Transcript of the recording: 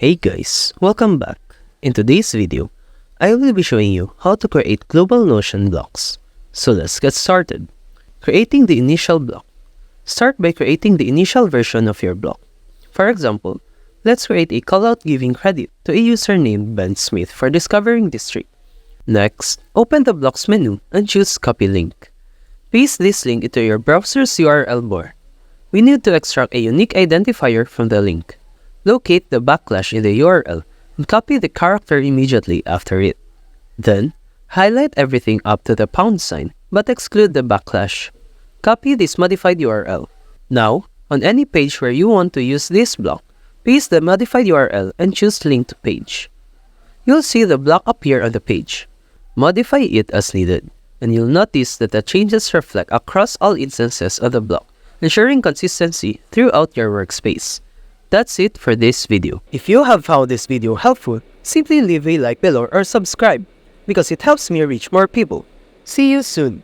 Hey guys, welcome back. In today's video, I will be showing you how to create global Notion blocks. So let's get started. Creating the initial block. Start by creating the initial version of your block. For example, let's create a callout giving credit to a user named Ben Smith for discovering this tree. Next, open the blocks menu and choose Copy Link. Paste this link into your browser's URL bar. We need to extract a unique identifier from the link. Locate the backlash in the URL and copy the character immediately after it. Then, highlight everything up to the # but exclude the backlash. Copy this modified URL. Now, on any page where you want to use this block, paste the modified URL and choose Link to Page. You'll see the block appear on the page. Modify it as needed, and you'll notice that the changes reflect across all instances of the block, ensuring consistency throughout your workspace. That's it for this video. If you have found this video helpful, simply leave a like below or subscribe because it helps me reach more people. See you soon!